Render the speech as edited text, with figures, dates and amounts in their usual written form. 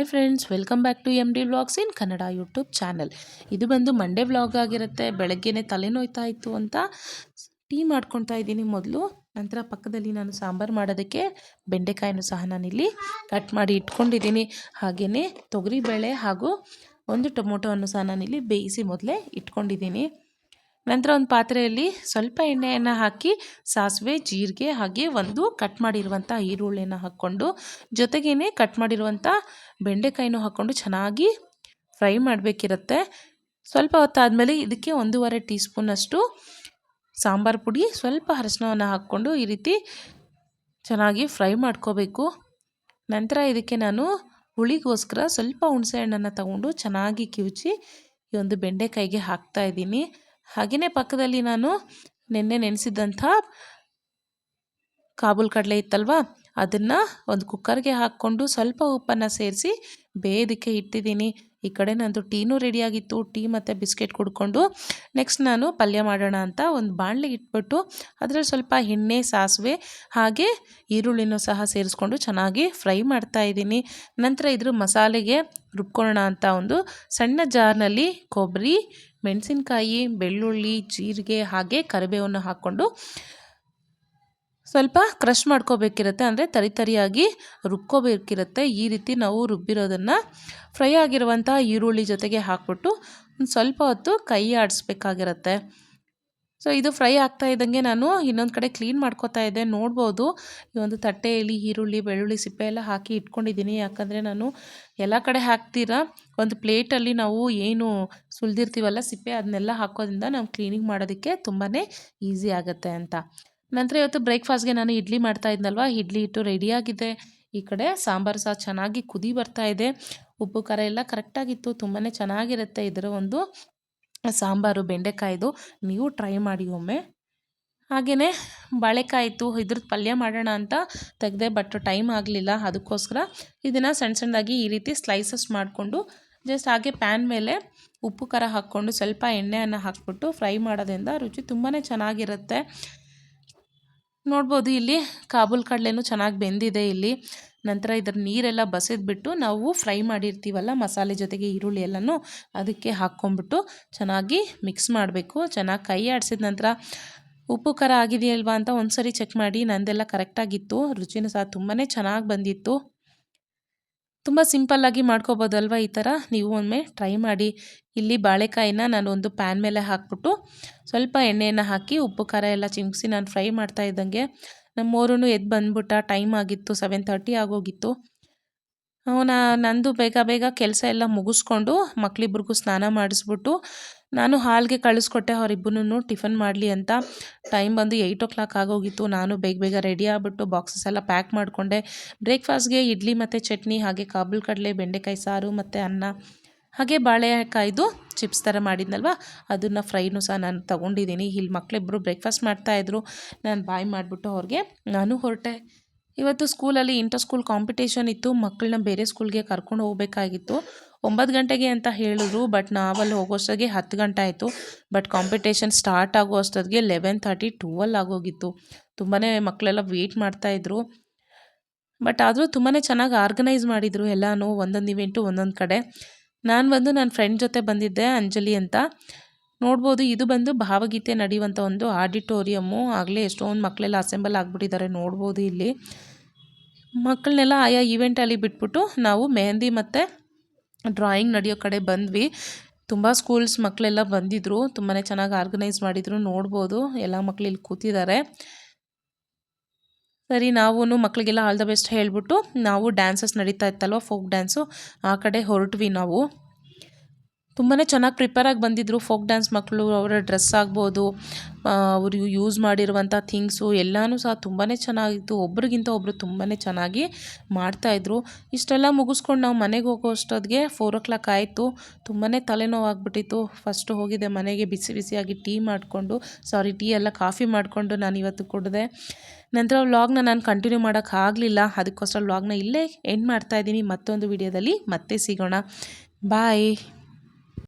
Friends, welcome back to M D vlogs in Kannada YouTube channel. ಇದು ಬಂದು Monday vlog ಆಗಿರುತ್ತೆ. ಬೆಳಗ್ಗೆನೇ ತಲೆನೋಯ್ತಾ ಇತ್ತು ಅಂತ ಟೀ ಮಾಡ್ಕೊತಾ ಇದ್ದೀನಿ ಮೊದಲು. ನಂತರ ಪಕ್ಕದಲ್ಲಿ ನಾನು ಸಾಂಬಾರು ಮಾಡೋದಕ್ಕೆ ಬೆಂಡೆಕಾಯನ್ನು ಸಹ ನಾನಿಲ್ಲಿ ಕಟ್ ಮಾಡಿ ಇಟ್ಕೊಂಡಿದ್ದೀನಿ. ಹಾಗೆಯೇ ತೊಗರಿಬೇಳೆ ಹಾಗೂ ಒಂದು ಟೊಮೊಟೊವನ್ನು ಸಹ ನಾನಿಲ್ಲಿ ಬೇಯಿಸಿ ಮೊದಲೇ ಇಟ್ಕೊಂಡಿದ್ದೀನಿ. ನಂತರ ಒಂದು ಪಾತ್ರೆಯಲ್ಲಿ ಸ್ವಲ್ಪ ಎಣ್ಣೆಯನ್ನು ಹಾಕಿ ಸಾಸಿವೆ, ಜೀರಿಗೆ ಹಾಗೆ ಒಂದು ಕಟ್ ಮಾಡಿರುವಂಥ ಈರುಳ್ಳಿಯನ್ನು ಹಾಕ್ಕೊಂಡು ಜೊತೆಗೇ ಕಟ್ ಮಾಡಿರುವಂಥ ಬೆಂಡೆಕಾಯಿನೂ ಹಾಕ್ಕೊಂಡು ಚೆನ್ನಾಗಿ ಫ್ರೈ ಮಾಡಬೇಕಿರುತ್ತೆ. ಸ್ವಲ್ಪ ಹೊತ್ತಾದಮೇಲೆ ಇದಕ್ಕೆ 1.5 ಟೀ ಸ್ಪೂನಷ್ಟು ಸಾಂಬಾರು ಪುಡಿ, ಸ್ವಲ್ಪ ಅರಶಿನವನ್ನು ಹಾಕ್ಕೊಂಡು ಈ ರೀತಿ ಚೆನ್ನಾಗಿ ಫ್ರೈ ಮಾಡ್ಕೋಬೇಕು. ನಂತರ ಇದಕ್ಕೆ ನಾನು ಹುಳಿಗೋಸ್ಕರ ಸ್ವಲ್ಪ ಹುಣಸೆ ಹಣ್ಣನ್ನು ತಗೊಂಡು ಚೆನ್ನಾಗಿ ಕಿವುಚಿ ಈ ಒಂದು ಬೆಂಡೆಕಾಯಿಗೆ ಹಾಕ್ತಾ ಇದ್ದೀನಿ. ಹಾಗೆಯೇ ಪಕ್ಕದಲ್ಲಿ ನಾನು ನೆನೆಸಿದ್ದಂಥ ಕಾಬೂಲ್ ಕಡಲೆ ಇತ್ತಲ್ವ, ಅದನ್ನು ಒಂದು ಕುಕ್ಕರ್ಗೆ ಹಾಕ್ಕೊಂಡು ಸ್ವಲ್ಪ ಉಪ್ಪನ್ನು ಸೇರಿಸಿ ಬೇಯೋದಕ್ಕೆ ಇಟ್ಟಿದ್ದೀನಿ. ಈ ಕಡೆ ನಂದು ಟೀನೂ ರೆಡಿಯಾಗಿತ್ತು. ಟೀ ಮತ್ತು ಬಿಸ್ಕೆಟ್ ಕುಡ್ಕೊಂಡು ನೆಕ್ಸ್ಟ್ ನಾನು ಪಲ್ಯ ಮಾಡೋಣ ಅಂತ ಒಂದು ಬಾಣಲೆ ಇಟ್ಬಿಟ್ಟು ಅದರಲ್ಲಿ ಸ್ವಲ್ಪ ಎಣ್ಣೆ, ಸಾಸಿವೆ ಹಾಗೆ ಈರುಳ್ಳಿನೂ ಸಹ ಸೇರಿಸ್ಕೊಂಡು ಚೆನ್ನಾಗಿ ಫ್ರೈ ಮಾಡ್ತಾ ಇದ್ದೀನಿ. ನಂತರ ಇದ್ರ ಮಸಾಲೆಗೆ ರುಬ್ಕೊಳ್ಳೋಣ ಅಂತ ಒಂದು ಸಣ್ಣ ಜಾರ್ನಲ್ಲಿ ಕೊಬ್ಬರಿ, ಮೆಣಸಿನ್ಕಾಯಿ, ಬೆಳ್ಳುಳ್ಳಿ, ಜೀರಿಗೆ ಹಾಗೆ ಕರಿಬೇವನ್ನು ಹಾಕ್ಕೊಂಡು ಸ್ವಲ್ಪ ಕ್ರಷ್ ಮಾಡ್ಕೋಬೇಕಿರುತ್ತೆ. ಅಂದರೆ ತರಿಯಾಗಿ ರುಬ್ಕೋಬೇಕಿರುತ್ತೆ. ಈ ರೀತಿ ನಾವು ರುಬ್ಬಿರೋದನ್ನು ಫ್ರೈ ಆಗಿರುವಂಥ ಈರುಳ್ಳಿ ಜೊತೆಗೆ ಹಾಕ್ಬಿಟ್ಟು ಒಂದು ಸ್ವಲ್ಪ ಹೊತ್ತು ಕೈ ಆಡಿಸ್ಬೇಕಾಗಿರುತ್ತೆ. ಸೊ ಇದು ಫ್ರೈ ಆಗ್ತಾ ಇದ್ದಂಗೆ ನಾನು ಇನ್ನೊಂದು ಕಡೆ ಕ್ಲೀನ್ ಮಾಡ್ಕೋತಾ ಇದ್ದೆ. ನೋಡ್ಬೋದು ಈ ಒಂದು ತಟ್ಟೆಯಲ್ಲಿ ಈರುಳ್ಳಿ, ಬೆಳ್ಳುಳ್ಳಿ ಸಿಪ್ಪೆ ಎಲ್ಲ ಹಾಕಿ ಇಟ್ಕೊಂಡಿದ್ದೀನಿ. ಯಾಕಂದರೆ ನಾನು ಎಲ್ಲ ಕಡೆ ಹಾಕ್ತೀರಾ ಒಂದು ಪ್ಲೇಟಲ್ಲಿ ನಾವು ಏನು ಸುಲಿದಿರ್ತೀವಲ್ಲ ಸಿಪ್ಪೆ, ಅದನ್ನೆಲ್ಲ ಹಾಕೋದ್ರಿಂದ ನಾವು ಕ್ಲೀನಿಂಗ್ ಮಾಡೋದಕ್ಕೆ ತುಂಬಾ ಈಸಿ ಆಗುತ್ತೆ ಅಂತ. ನಂತರ ಇವತ್ತು ಬ್ರೇಕ್ಫಾಸ್ಟ್ಗೆ ನಾನು ಇಡ್ಲಿ ಮಾಡ್ತಾ ಇದ್ನಲ್ವ, ಇಡ್ಲಿ ಹಿಟ್ಟು ರೆಡಿಯಾಗಿದೆ. ಈ ಕಡೆ ಸಾಂಬಾರು ಸಹ ಚೆನ್ನಾಗಿ ಕುದಿ ಬರ್ತಾ ಇದೆ. ಉಪ್ಪು ಖಾರ ಎಲ್ಲ ಕರೆಕ್ಟಾಗಿತ್ತು. ತುಂಬಾ ಚೆನ್ನಾಗಿರುತ್ತೆ ಇದರ ಒಂದು ಸಾಂಬಾರು ಬೆಂಡೆಕಾಯ್ದು. ನೀವು ಟ್ರೈ ಮಾಡಿ ಒಮ್ಮೆ. ಹಾಗೆಯೇ ಬಾಳೆಕಾಯಿ ಇತ್ತು, ಇದ್ರದ್ದು ಪಲ್ಯ ಮಾಡೋಣ ಅಂತ ತೆಗೆದೆ, ಬಟ್ ಟೈಮ್ ಆಗಲಿಲ್ಲ. ಅದಕ್ಕೋಸ್ಕರ ಇದನ್ನು ಸಣ್ಣ ಸಣ್ಣದಾಗಿ ಈ ರೀತಿ ಸ್ಲೈಸಸ್ ಮಾಡಿಕೊಂಡು ಜಸ್ಟ್ ಹಾಗೆ ಪ್ಯಾನ್ ಮೇಲೆ ಉಪ್ಪು ಖಾರ ಹಾಕ್ಕೊಂಡು ಸ್ವಲ್ಪ ಎಣ್ಣೆಯನ್ನು ಹಾಕ್ಬಿಟ್ಟು ಫ್ರೈ ಮಾಡೋದ್ರಿಂದ ರುಚಿ ತುಂಬಾ ಚೆನ್ನಾಗಿರುತ್ತೆ. ನೋಡ್ಬೋದು ಇಲ್ಲಿ ಕಾಬೂಲ್ ಕಡಲೆನೂ ಚೆನ್ನಾಗಿ ಬೆಂದಿದೆ ಇಲ್ಲಿ. ನಂತರ ಇದರ ನೀರೆಲ್ಲ ಬಸಿದ್ಬಿಟ್ಟು ನಾವು ಫ್ರೈ ಮಾಡಿರ್ತೀವಲ್ಲ ಮಸಾಲೆ ಜೊತೆಗೆ ಈರುಳ್ಳಿ ಎಲ್ಲನೂ ಅದಕ್ಕೆ ಹಾಕ್ಕೊಂಬಿಟ್ಟು ಚೆನ್ನಾಗಿ ಮಿಕ್ಸ್ ಮಾಡಬೇಕು. ಚೆನ್ನಾಗಿ ಕೈ ಆಡಿಸಿದ ನಂತರ ಉಪ್ಪು ಖಾರ ಆಗಿದೆಯಲ್ವಾ ಅಂತ ಒಂದು ಸರಿ ಚೆಕ್ ಮಾಡಿ. ನಂದೆಲ್ಲ ಕರೆಕ್ಟಾಗಿತ್ತು. ರುಚಿನೂ ಸಹ ತುಂಬಾ ಚೆನ್ನಾಗಿ ಬಂದಿತ್ತು. ತುಂಬ ಸಿಂಪಲ್ಲಾಗಿ ಮಾಡ್ಕೋಬೋದಲ್ವ ಈ ಥರ. ನೀವು ಒಮ್ಮೆ ಟ್ರೈ ಮಾಡಿ. ಇಲ್ಲಿ ಬಾಳೆಕಾಯಿನ ನಾನು ಒಂದು ಪ್ಯಾನ್ ಮೇಲೆ ಹಾಕ್ಬಿಟ್ಟು ಸ್ವಲ್ಪ ಎಣ್ಣೆಯನ್ನು ಹಾಕಿ ಉಪ್ಪು ಖಾರ ಎಲ್ಲ ಚಿಮ್ಕಿಸಿ ನಾನು ಫ್ರೈ ಮಾಡ್ತಾ ಇದ್ದಂಗೆ ನಮ್ಮೋರೂ ಎದ್ದು ಬಂದ್ಬಿಟ್ಟ. ಟೈಮ್ ಆಗಿತ್ತು, 7:30 ಆಗೋಗಿತ್ತು. ನಂದು ಬೇಗ ಕೆಲಸ ಎಲ್ಲ ಮುಗಿಸ್ಕೊಂಡು ಮಕ್ಕಳಿಬ್ರಿಗೂ ಸ್ನಾನ ಮಾಡಿಸ್ಬಿಟ್ಟು ನಾನು ಹಾಲ್ಗೆ ಕಳಿಸ್ಕೊಟ್ಟೆ ಅವರಿಬ್ಬರೂ ಟಿಫನ್ ಮಾಡಲಿ ಅಂತ. ಟೈಮ್ ಬಂದು 8 o'clock ಆಗೋಗಿತ್ತು. ನಾನು ಬೇಗ ರೆಡಿ ಆಗಿಬಿಟ್ಟು ಬಾಕ್ಸಸ್ ಎಲ್ಲ ಪ್ಯಾಕ್ ಮಾಡಿಕೊಂಡೆ. ಬ್ರೇಕ್ಫಾಸ್ಟ್ಗೆ ಇಡ್ಲಿ ಮತ್ತು ಚಟ್ನಿ ಹಾಗೆ ಕಾಬೂಲ್ ಕಡಲೆ, ಬೆಂಡೆಕಾಯಿ ಸಾರು ಮತ್ತು ಅನ್ನ ಹಾಗೆ ಬಾಳೆಕಾಯ್ದು ಚಿಪ್ಸ್ ಥರ ಮಾಡಿದ್ನಲ್ವ, ಅದನ್ನು ಫ್ರೈನೂ ಸಹ ನಾನು ತೊಗೊಂಡಿದ್ದೀನಿ. ಇಲ್ಲಿ ಮಕ್ಕಳಿಬ್ಬರು ಬ್ರೇಕ್ಫಾಸ್ಟ್ ಮಾಡ್ತಾಯಿದ್ರು. ನಾನು ಬಾಯ್ ಮಾಡಿಬಿಟ್ಟು ಅವ್ರಿಗೆ ನಾನು ಹೊರಟೆ. ಇವತ್ತು ಸ್ಕೂಲಲ್ಲಿ ಇಂಟರ್ ಸ್ಕೂಲ್ ಕಾಂಪಿಟೇಷನ್ ಇತ್ತು. ಮಕ್ಕಳನ್ನ ಬೇರೆ ಸ್ಕೂಲ್ಗೆ ಕರ್ಕೊಂಡು ಹೋಗಬೇಕಾಗಿತ್ತು. 9 ಗಂಟೆಗೆ ಅಂತ ಹೇಳಿದ್ರು, ಬಟ್ ನಾವಲ್ಲಿ ಹೋಗೋಷ್ಟೊತ್ತಿಗೆ 10 ಗಂಟೆ ಆಯಿತು. ಬಟ್ ಕಾಂಪಿಟೇಷನ್ ಸ್ಟಾರ್ಟ್ ಆಗೋ ಅಷ್ಟೊತ್ತಿಗೆ 11:30, 12 ಆಗೋಗಿತ್ತು. ತುಂಬಾ ಮಕ್ಕಳೆಲ್ಲ ವೆಯ್ಟ್ ಮಾಡ್ತಾಯಿದ್ರು. ಬಟ್ ಆದರೂ ತುಂಬಾ ಚೆನ್ನಾಗಿ ಆರ್ಗನೈಸ್ ಮಾಡಿದರು ಎಲ್ಲನೂ, ಒಂದೊಂದು ಇವೆಂಟು ಒಂದೊಂದು ಕಡೆ. ನಾನು ಬಂದು ನನ್ನ ಫ್ರೆಂಡ್ ಜೊತೆ ಬಂದಿದ್ದೆ, ಅಂಜಲಿ ಅಂತ. ನೋಡ್ಬೋದು ಇದು ಬಂದು ಭಾವಗೀತೆ ನಡೆಯುವಂಥ ಒಂದು ಆಡಿಟೋರಿಯಮ್ಮು. ಆಗಲೇ ಎಷ್ಟೊಂದು ಮಕ್ಕಳೆಲ್ಲ ಅಸೆಂಬಲ್ ಆಗಿಬಿಟ್ಟಿದ್ದಾರೆ. ನೋಡ್ಬೋದು ಇಲ್ಲಿ ಮಕ್ಕಳನ್ನೆಲ್ಲ ಆಯಾ ಈವೆಂಟಲ್ಲಿ ಬಿಟ್ಬಿಟ್ಟು ನಾವು ಮೆಹಂದಿ ಮತ್ತು ಡ್ರಾಯಿಂಗ್ ನಡೆಯೋ ಕಡೆ ಬಂದ್ವಿ. ತುಂಬ ಸ್ಕೂಲ್ಸ್ ಮಕ್ಕಳೆಲ್ಲ ಬಂದಿದ್ದರು. ತುಂಬಾ ಚೆನ್ನಾಗಿ ಆರ್ಗನೈಸ್ ಮಾಡಿದರು. ನೋಡ್ಬೋದು ಎಲ್ಲ ಮಕ್ಕಳು ಇಲ್ಲಿ ಕೂತಿದ್ದಾರೆ. ಸರಿ, ನಾವು ಮಕ್ಕಳಿಗೆಲ್ಲ ಆಲ್ ದ ಬೆಸ್ಟ್ ಹೇಳಿಬಿಟ್ಟು ನಾವು ಡ್ಯಾನ್ಸಸ್ ನಡೀತಾ ಇತ್ತಲ್ವ, ಫೋಕ್ ಡ್ಯಾನ್ಸು, ಆ ಕಡೆ ಹೊರಟ್ವಿ ನಾವು. ತುಂಬಾ ಚೆನ್ನಾಗಿ ಪ್ರಿಪೇರಾಗಿ ಬಂದಿದ್ದರು ಫೋಕ್ ಡ್ಯಾನ್ಸ್ ಮಕ್ಕಳು. ಅವರ ಡ್ರೆಸ್ ಆಗ್ಬೋದು, ಅವರು ಯೂಸ್ ಮಾಡಿರುವಂಥ ಥಿಂಗ್ಸು ಎಲ್ಲನೂ ಸಹ ತುಂಬಾ ಚೆನ್ನಾಗಿತ್ತು. ಒಬ್ರಿಗಿಂತ ಒಬ್ಬರು ತುಂಬಾ ಚೆನ್ನಾಗಿ ಮಾಡ್ತಾಯಿದ್ರು. ಇಷ್ಟೆಲ್ಲ ಮುಗಿಸ್ಕೊಂಡು ನಾವು ಮನೆಗೆ ಹೋಗೋ ಅಷ್ಟೊತ್ತಿಗೆ 4 o'clock ಆಯಿತು. ತುಂಬಾ ತಲೆನೋವಾಗ್ಬಿಟ್ಟಿತ್ತು. ಫಸ್ಟು ಹೋಗಿದ್ದೆ ಮನೆಗೆ, ಬಿಸಿಯಾಗಿ ಟೀ ಎಲ್ಲ ಕಾಫಿ ಮಾಡಿಕೊಂಡು ನಾನು ಇವತ್ತು ಕುಡಿದೆ. ನಂತರ ವ್ಲಾಗ್ನ ನಾನು ಕಂಟಿನ್ಯೂ ಮಾಡೋಕ್ಕಾಗಲಿಲ್ಲ. ಅದಕ್ಕೋಸ್ಕರ ವ್ಲಾಗ್ನ ಇಲ್ಲೇ ಎಂಡ್ ಮಾಡ್ತಾಯಿದ್ದೀನಿ. ಮತ್ತೊಂದು ವಿಡಿಯೋದಲ್ಲಿ ಮತ್ತೆ ಸಿಗೋಣ. ಬಾಯ್.